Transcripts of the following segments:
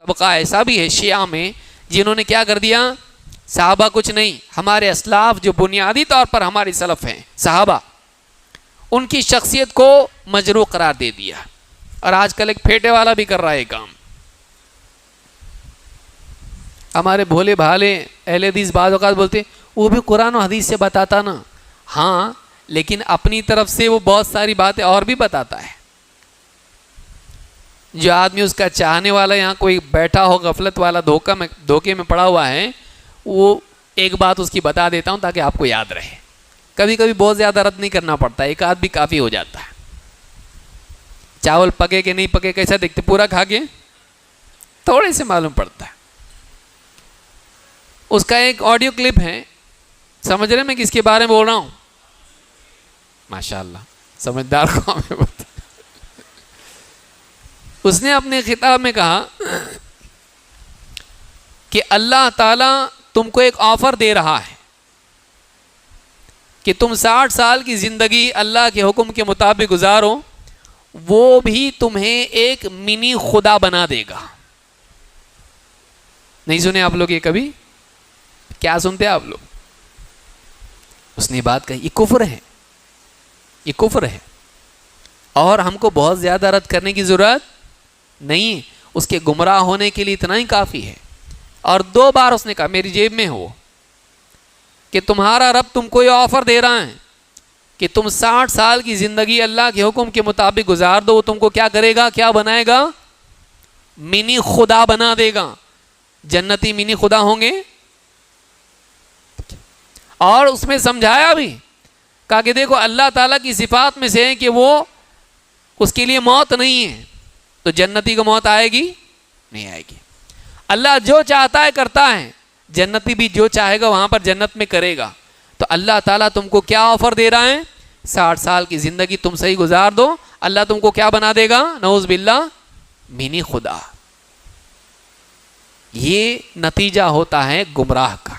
بقا ایسا بھی ہے شیعہ میں جنہوں نے کیا کر دیا، صحابہ کچھ نہیں، ہمارے اسلاف جو بنیادی طور پر ہمارے سلف ہیں صحابہ، ان کی شخصیت کو مجروح قرار دے دیا، اور آج کل ایک پھیٹے والا بھی کر رہا ہے کام۔ ہمارے بھولے بھالے اہل حدیث بعض اوقات بولتے وہ بھی قرآن و حدیث سے بتاتا نا، ہاں لیکن اپنی طرف سے وہ بہت ساری باتیں اور بھی بتاتا ہے۔ جو آدمی اس کا چاہنے والا یہاں کوئی بیٹھا ہو غفلت والا دھوکے میں پڑا ہوا ہے، وہ ایک بات اس کی بتا دیتا ہوں تاکہ آپ کو یاد رہے۔ کبھی کبھی بہت زیادہ رد نہیں کرنا پڑتا، ایک آدھ بھی کافی ہو جاتا ہے۔ چاول پکے کہ نہیں پکے کیسا دیکھتے، پورا کھا کے تھوڑے سے معلوم پڑتا ہے۔ اس کا ایک آڈیو کلپ ہے، سمجھ رہے میں کس کے بارے میں بول رہا ہوں؟ ماشاءاللہ سمجھدار قوم ہے۔ اس نے اپنے خطاب میں کہا کہ اللہ تعالیٰ تم کو ایک آفر دے رہا ہے کہ تم 60 سال کی زندگی اللہ کے حکم کے مطابق گزارو، وہ بھی تمہیں ایک منی خدا بنا دے گا۔ نہیں سنے آپ لوگ یہ کبھی؟ کیا سنتے آپ لوگ؟ اس نے بات کہی، یہ کفر ہے، یہ کفر ہے، اور ہم کو بہت زیادہ رد کرنے کی ضرورت نہیں، اس کے گمراہ ہونے کے لیے اتنا ہی کافی ہے۔ اور 2 بار اس نے کہا، میری جیب میں ہو، کہ تمہارا رب تم کو یہ آفر دے رہا ہے کہ تم 60 سال کی زندگی اللہ کے حکم کے مطابق گزار دو، وہ تم کو کیا کرے گا، کیا بنائے گا؟ منی خدا بنا دے گا۔ جنتی منی خدا ہوں گے۔ اور اس میں سمجھایا بھی، کہا کہ دیکھو اللہ تعالیٰ کی صفات میں سے ہے کہ وہ اس کے لیے موت نہیں ہے، تو جنتی کو موت آئے گی نہیں آئے گی۔ اللہ جو چاہتا ہے کرتا ہے، جنتی بھی جو چاہے گا وہاں پر جنت میں کرے گا۔ تو اللہ تعالیٰ تم کو کیا آفر دے رہا ہے؟ 60 سال کی زندگی تم صحیح گزار دو، اللہ تم کو کیا بنا دے گا؟ نعوذ باللہ منی خدا۔ یہ نتیجہ ہوتا ہے گمراہ کا۔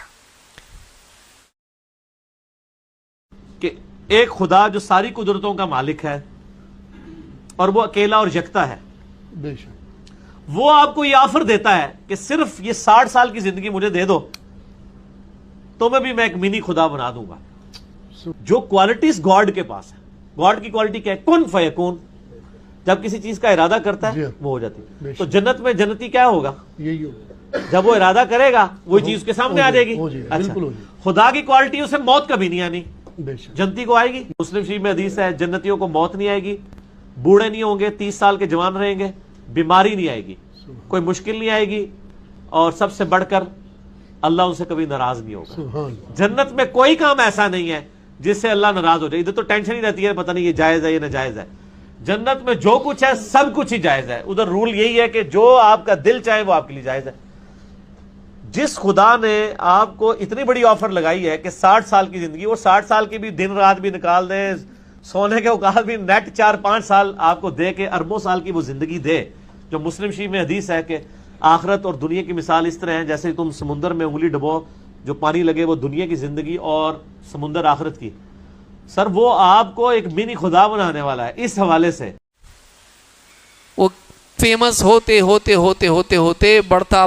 کہ ایک خدا جو ساری قدرتوں کا مالک ہے اور وہ اکیلا اور یکتا ہے، بے شک وہ آپ کو یہ آفر دیتا ہے کہ صرف یہ 60 سال کی زندگی مجھے دے دو تو میں ایک منی خدا بنا دوں گا۔ جو کوالٹیز گاڈ کے پاس ہے، گاڈ کی کوالٹی کیا ہے؟ کن فیکون۔ جب کسی چیز کا ارادہ کرتا ہے وہ ہو جاتی ہے۔ تو جنت میں جنتی کیا ہوگا؟ یہی ہوگا، جب وہ ارادہ کرے گا وہی چیز کے سامنے آ جائے گی۔ اچھا، خدا کی کوالٹی اسے موت کبھی نہیں آنی، جنتی کو آئے گی۔ مسلم شریف میں حدیث ہے جنتیوں کو موت نہیں آئے گی، بوڑھے نہیں ہوں گے، 30 سال کے جوان رہیں گے، بیماری نہیں آئے گی، کوئی مشکل نہیں آئے گی، اور سب سے بڑھ کر اللہ ان سے کبھی ناراض نہیں ہوگا۔ جنت میں کوئی کام ایسا نہیں ہے جس سے اللہ ناراض ہو جائے۔ ادھر تو ٹینشن ہی رہتی ہے پتہ نہیں یہ جائز ہے یہ ناجائز ہے۔ جنت میں جو کچھ ہے سب کچھ ہی جائز ہے۔ ادھر رول یہی ہے کہ جو آپ کا دل چاہے وہ آپ کے لیے جائز ہے۔ جس خدا نے آپ کو اتنی بڑی آفر لگائی ہے کہ 60 سال کی زندگی، وہ 60 سال کی بھی دن رات بھی نکال دے، سونے کے اوقات بھی نیٹ 4-5 سال آپ کو دے کے اربوں سال کی وہ زندگی دے۔ جو مسلم شریف میں حدیث ہے کہ آخرت اور دنیا کی مثال اس طرح ہے جیسے تم سمندر میں انگلی ڈبو، جو پانی لگے وہ دنیا کی زندگی اور سمندر آخرت کی۔ سر وہ آپ کو ایک منی خدا بنانے والا ہے۔ اس حوالے سے وہ فیمس ہوتے ہوتے ہوتے ہوتے ہوتے بڑھتا،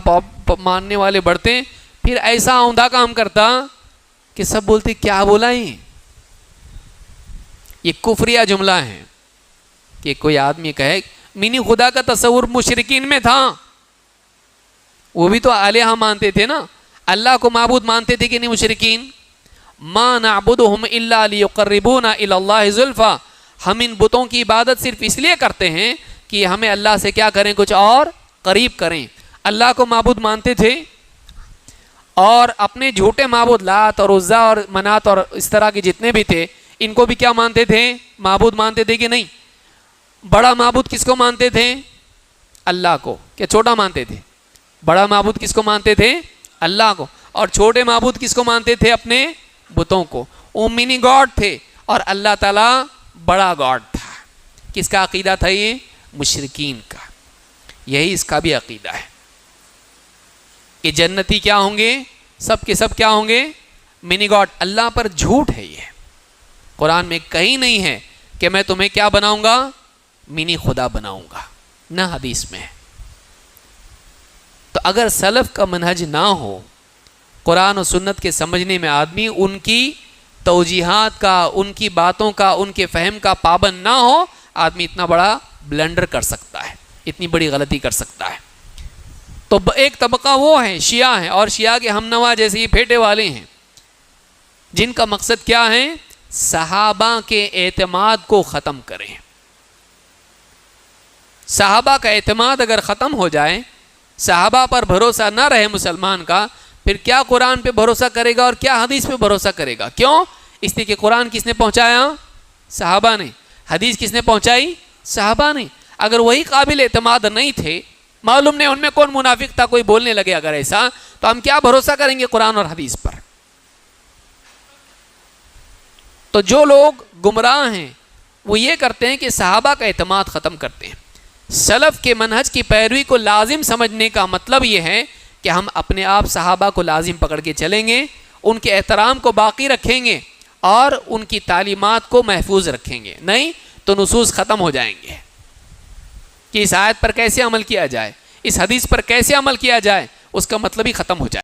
ماننے والے بڑھتے، پھر ایسا عمدہ کام کرتا کہ سب بولتے کیا بولا یہ کفریہ جملہ ہے کہ کوئی آدمی کہے منی خدا کا تصور مشرکین میں تھا، وہ بھی تو الہہ مانتے تھے نا، اللہ کو معبود مانتے تھے کہ نہیں مشرکین؟ ما نعبدهم الا ليقربونا الى الله زلفا، ہم ان بتوں کی عبادت صرف اس لیے کرتے ہیں کہ ہمیں اللہ سے کیا کریں، کچھ اور قریب کریں۔ اللہ کو معبود مانتے تھے، اور اپنے جھوٹے معبود لات اور عزا اور منات اور اس طرح کے جتنے بھی تھے ان کو بھی کیا مانتے تھے؟ معبود مانتے تھے کہ نہیں؟ بڑا معبود کس کو مانتے تھے؟ اللہ کو۔ کیا چھوٹا مانتے تھے؟ بڑا معبود کس کو مانتے تھے؟ اللہ کو۔ اور چھوٹے معبود کس کو مانتے تھے؟ اپنے بتوں کو۔ وہ منی گاڈ تھے اور اللہ تعالیٰ بڑا گاڈ تھا۔ کس کا عقیدہ تھا یہ؟ مشرکین کا۔ یہی اس کا بھی عقیدہ ہے کہ جنتی کیا ہوں گے؟ سب کے سب کیا ہوں گے؟ منی گاڈ۔ اللہ پر جھوٹ ہے یہ، قرآن میں کہیں نہیں ہے کہ میں تمہیں کیا بناؤں گا؟ منی خدا بناؤں گا، نہ حدیث میں ہے۔ تو اگر سلف کا منہج نہ ہو، قرآن و سنت کے سمجھنے میں آدمی ان کی توجیحات کا، ان کی باتوں کا، ان کے فہم کا پابند نہ ہو، آدمی اتنا بڑا بلنڈر کر سکتا ہے، اتنی بڑی غلطی کر سکتا ہے۔ تو ایک طبقہ وہ ہے شیعہ ہیں، اور شیعہ کے ہم نوا جیسے ہی پھیٹے والے ہیں، جن کا مقصد کیا ہے؟ صحابہ کے اعتماد کو ختم کریں۔ صحابہ کا اعتماد اگر ختم ہو جائے، صحابہ پر بھروسہ نہ رہے مسلمان کا، پھر کیا قرآن پہ بھروسہ کرے گا اور کیا حدیث پہ بھروسہ کرے گا؟ کیوں؟ اس لیے کہ قرآن کس نے پہنچایا؟ صحابہ نے۔ حدیث کس نے پہنچائی؟ صحابہ نے۔ اگر وہی قابل اعتماد نہیں تھے، معلوم نہیں ان میں کون منافق تھا، کوئی بولنے لگے اگر ایسا، تو ہم کیا بھروسہ کریں گے قرآن اور حدیث پر؟ تو جو لوگ گمراہ ہیں وہ یہ کرتے ہیں کہ صحابہ کا اعتماد ختم کرتے ہیں۔ سلف کے منہج کی پیروی کو لازم سمجھنے کا مطلب یہ ہے کہ ہم اپنے آپ صحابہ کو لازم پکڑ کے چلیں گے، ان کے احترام کو باقی رکھیں گے اور ان کی تعلیمات کو محفوظ رکھیں گے، نہیں تو نصوص ختم ہو جائیں گے کہ اس آیت پر کیسے عمل کیا جائے، اس حدیث پر کیسے عمل کیا جائے، اس کا مطلب ہی ختم ہو جائے۔